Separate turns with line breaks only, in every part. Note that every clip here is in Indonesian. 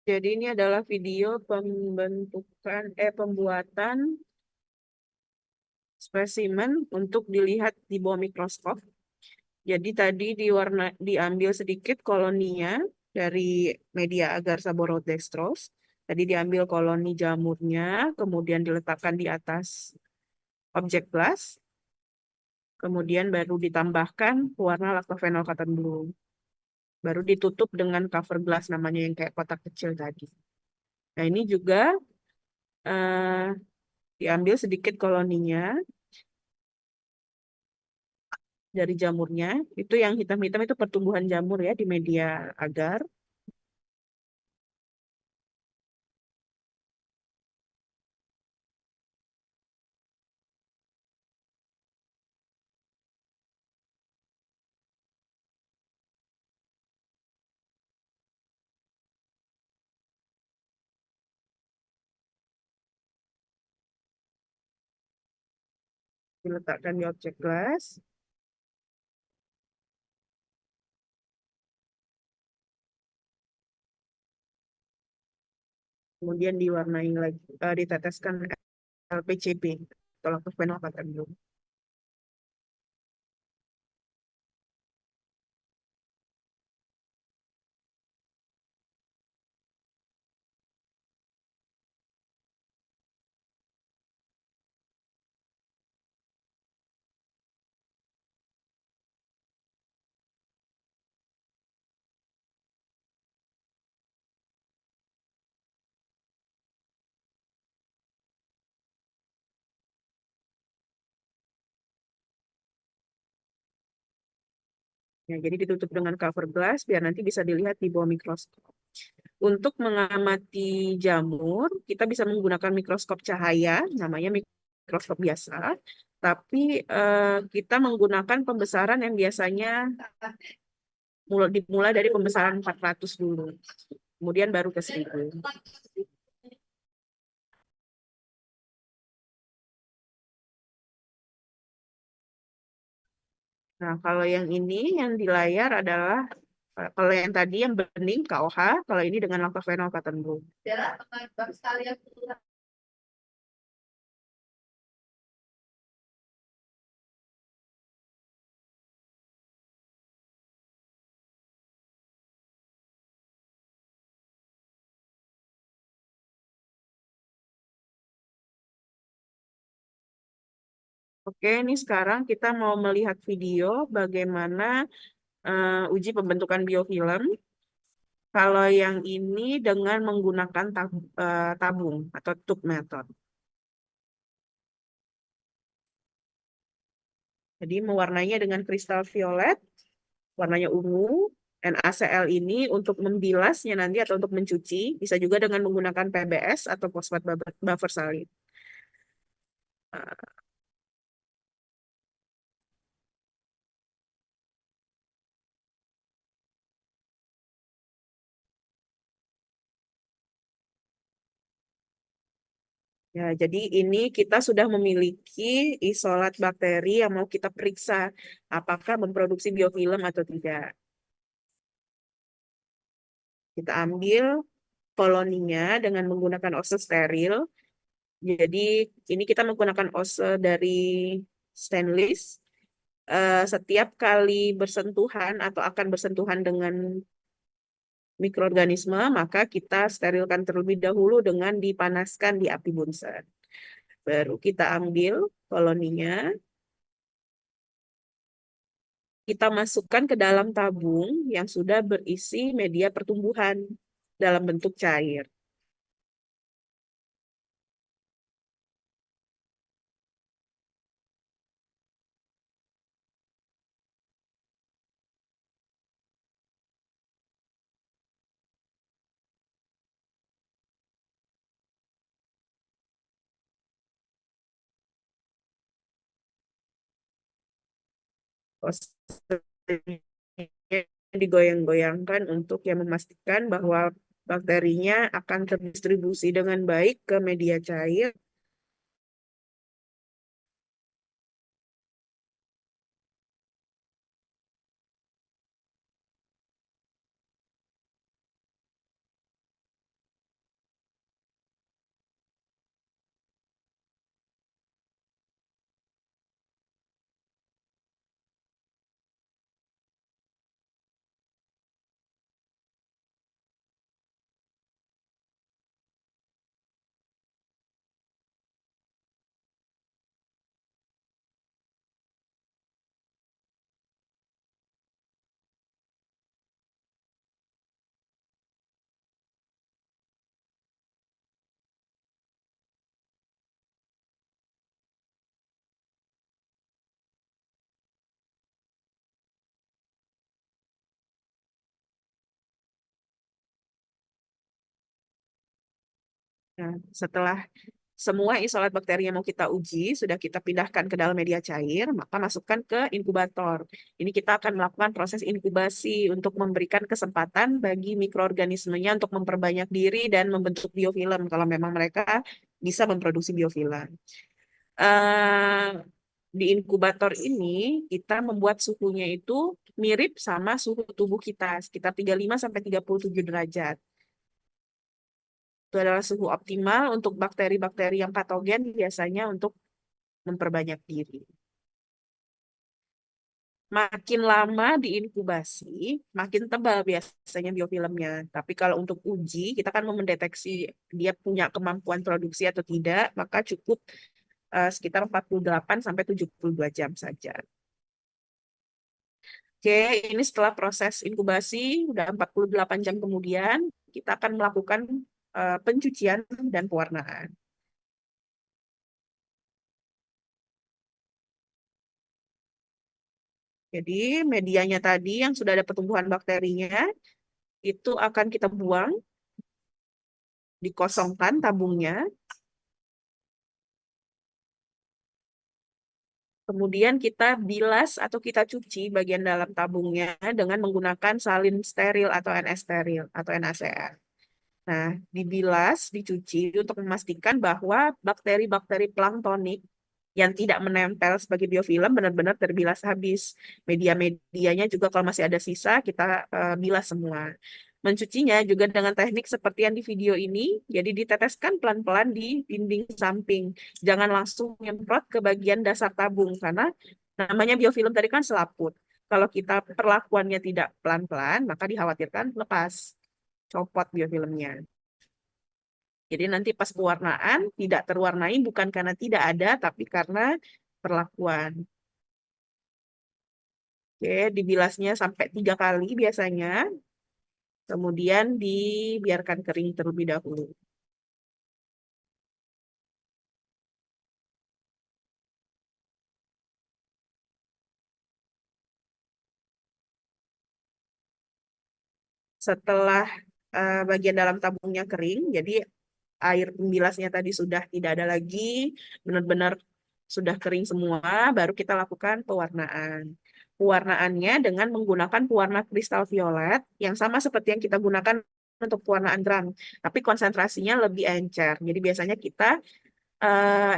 Jadi ini adalah video pembuatan spesimen untuk dilihat di bawah mikroskop. Jadi tadi diambil sedikit koloninya dari media agar Saborodextrose. Tadi diambil koloni jamurnya, kemudian diletakkan di atas objek gelas, kemudian baru ditambahkan pewarna lactophenol cotton blue. Baru ditutup dengan cover glass namanya yang kayak kotak kecil tadi. Nah, ini juga eh, diambil sedikit koloninya dari jamurnya. Itu yang hitam-hitam itu pertumbuhan jamur ya di media agar. Diletakkan di objek glass. Kemudian diwarnai lagi, diteteskan LPCB, atau lactophenol cotton blue. Ya, jadi ditutup dengan cover glass biar nanti bisa dilihat di bawah mikroskop. Untuk mengamati jamur, kita bisa menggunakan mikroskop cahaya, namanya mikroskop biasa. Tapi kita menggunakan pembesaran yang biasanya dimulai dari pembesaran 400 dulu. Kemudian baru ke 1000. Nah, kalau yang ini yang di layar adalah kalau yang tadi yang bening KOH, kalau ini dengan lactophenol cotton blue. Oke, ini sekarang kita mau melihat video bagaimana uji pembentukan biofilm. Kalau yang ini dengan menggunakan tabung atau tube method. Jadi mewarnainya dengan kristal violet, warnanya ungu. NaCl ini untuk membilasnya nanti atau untuk mencuci, bisa juga dengan menggunakan PBS atau fosfat buffer salin. Ya, jadi ini kita sudah memiliki isolat bakteri yang mau kita periksa apakah memproduksi biofilm atau tidak. Kita ambil koloninya dengan menggunakan ose steril. Jadi ini kita menggunakan ose dari stainless. Setiap kali bersentuhan atau akan bersentuhan dengan mikroorganisme, maka kita sterilkan terlebih dahulu dengan dipanaskan di api Bunsen. Baru kita ambil koloninya, kita masukkan ke dalam tabung yang sudah berisi media pertumbuhan dalam bentuk cair. Digoyang-goyangkan untuk yang memastikan bahwa bakterinya akan terdistribusi dengan baik ke media cair. Nah, setelah semua isolat bakteri yang mau kita uji sudah kita pindahkan ke dalam media cair, maka masukkan ke inkubator. Ini kita akan melakukan proses inkubasi untuk memberikan kesempatan bagi mikroorganismenya untuk memperbanyak diri dan membentuk biofilm kalau memang mereka bisa memproduksi biofilm. Eh, di inkubator ini kita membuat suhunya itu mirip sama suhu tubuh kita, sekitar 35 sampai 37 derajat. Itu adalah suhu optimal untuk bakteri-bakteri yang patogen biasanya untuk memperbanyak diri. Makin lama diinkubasi, makin tebal biasanya biofilmnya. Tapi kalau untuk uji, kita kan mau mendeteksi dia punya kemampuan produksi atau tidak, maka cukup sekitar 48 sampai 72 jam saja. Oke, ini setelah proses inkubasi, udah 48 jam kemudian, kita akan melakukan pencucian dan pewarnaan. Jadi medianya tadi yang sudah ada pertumbuhan bakterinya, itu akan kita buang, dikosongkan tabungnya, kemudian kita bilas atau kita cuci bagian dalam tabungnya dengan menggunakan salin steril atau NS steril atau NaCl. Nah, dibilas, dicuci untuk memastikan bahwa bakteri-bakteri planktonik yang tidak menempel sebagai biofilm benar-benar terbilas habis. Media-medianya juga kalau masih ada sisa, kita bilas semua. Mencucinya juga dengan teknik seperti yang di video ini, jadi diteteskan pelan-pelan di dinding samping. Jangan langsung nyemprot ke bagian dasar tabung, karena namanya biofilm tadi kan selaput. Kalau kita perlakuannya tidak pelan-pelan, maka dikhawatirkan lepas, copot biofilmnya. Jadi nanti pas pewarnaan tidak terwarnai bukan karena tidak ada, tapi karena perlakuan. Oke, dibilasnya sampai 3 kali biasanya, kemudian dibiarkan kering terlebih dahulu. Setelah bagian dalam tabungnya kering, jadi air pembilasnya tadi sudah tidak ada lagi, benar-benar sudah kering semua, baru kita lakukan pewarnaan. Pewarnaannya dengan menggunakan pewarna kristal violet yang sama seperti yang kita gunakan untuk pewarnaan drum, tapi konsentrasinya lebih encer. Jadi biasanya kita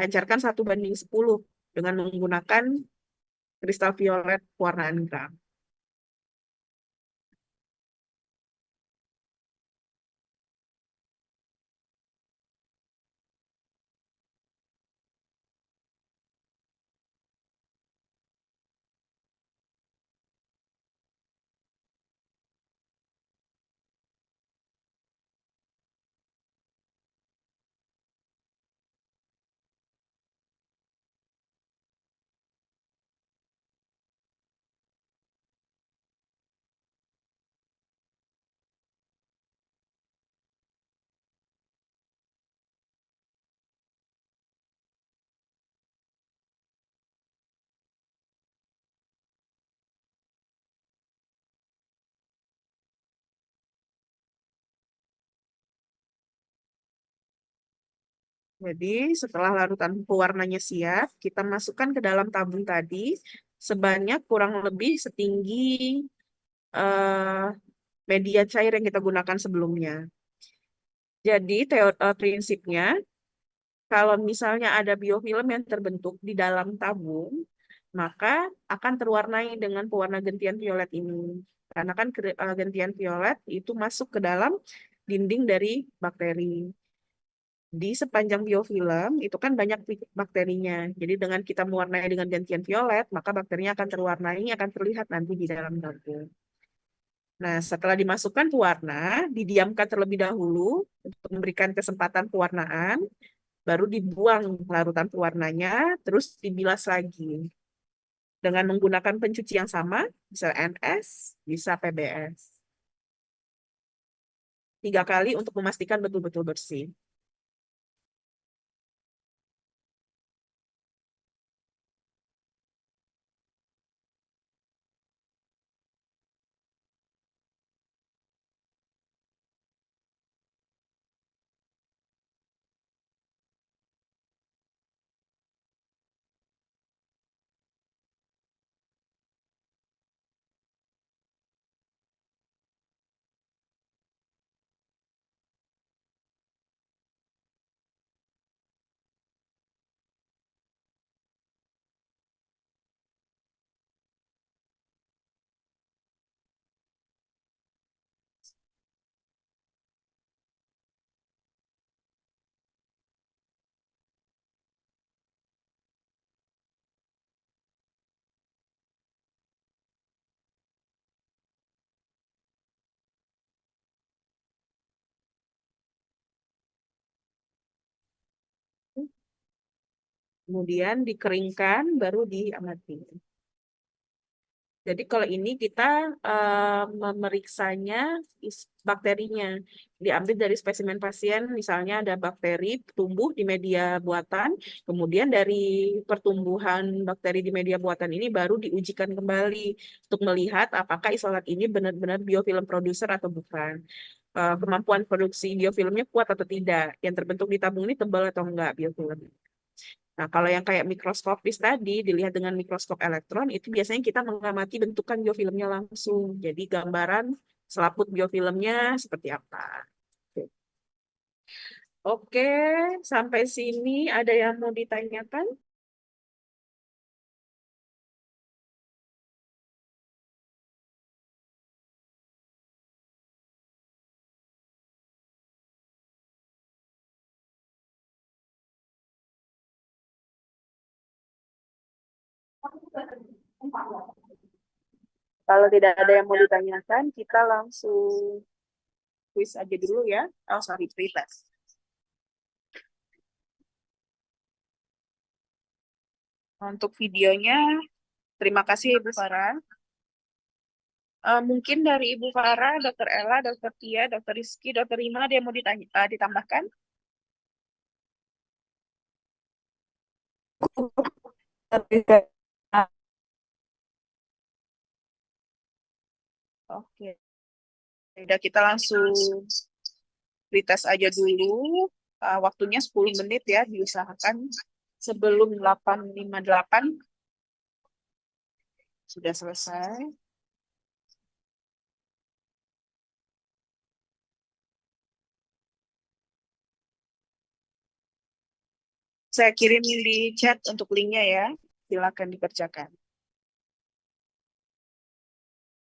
encerkan 1:10 dengan menggunakan kristal violet pewarnaan drum. Jadi setelah larutan pewarnanya siap, kita masukkan ke dalam tabung tadi sebanyak kurang lebih setinggi eh, media cair yang kita gunakan sebelumnya. Jadi prinsipnya, kalau misalnya ada biofilm yang terbentuk di dalam tabung, maka akan terwarnai dengan pewarna gentian violet ini. Karena kan gentian violet itu masuk ke dalam dinding dari bakteri. Di sepanjang biofilm itu kan banyak bakterinya. Jadi dengan kita mewarnai dengan gentian violet, maka bakterinya akan terwarnai, akan terlihat nanti di dalam tabung. Nah, setelah dimasukkan pewarna, didiamkan terlebih dahulu untuk memberikan kesempatan pewarnaan, baru dibuang larutan pewarnanya, terus dibilas lagi dengan menggunakan pencuci yang sama, bisa NS, bisa PBS. 3 kali untuk memastikan betul-betul bersih. Kemudian dikeringkan, baru diamati. Jadi kalau ini kita memeriksanya bakterinya. Diambil dari spesimen pasien, misalnya ada bakteri tumbuh di media buatan, kemudian dari pertumbuhan bakteri di media buatan ini baru diujikan kembali untuk melihat apakah isolat ini benar-benar biofilm producer atau bukan. Kemampuan produksi biofilmnya kuat atau tidak. Yang terbentuk di tabung ini tebal atau enggak biofilm. Nah, kalau yang kayak mikroskopis tadi, dilihat dengan mikroskop elektron, itu biasanya kita mengamati bentukan biofilmnya langsung. Jadi gambaran selaput biofilmnya seperti apa. Oke, sampai sini ada yang mau ditanyakan? Kalau tidak ada yang mau ditanyakan, kita langsung quiz aja dulu ya. Oh, sorry, pretest. Untuk videonya, terima kasih Ibu Farah. Mungkin dari Ibu Farah, Dokter Ella, Dokter Tia, Dokter Rizky, Dokter Rima, ada yang mau ditambahkan? Oke, udah kita langsung retest aja dulu. Waktunya 10 menit ya, diusahakan sebelum 8:58 sudah selesai. Saya kirim di chat untuk linknya ya. Silakan dikerjakan.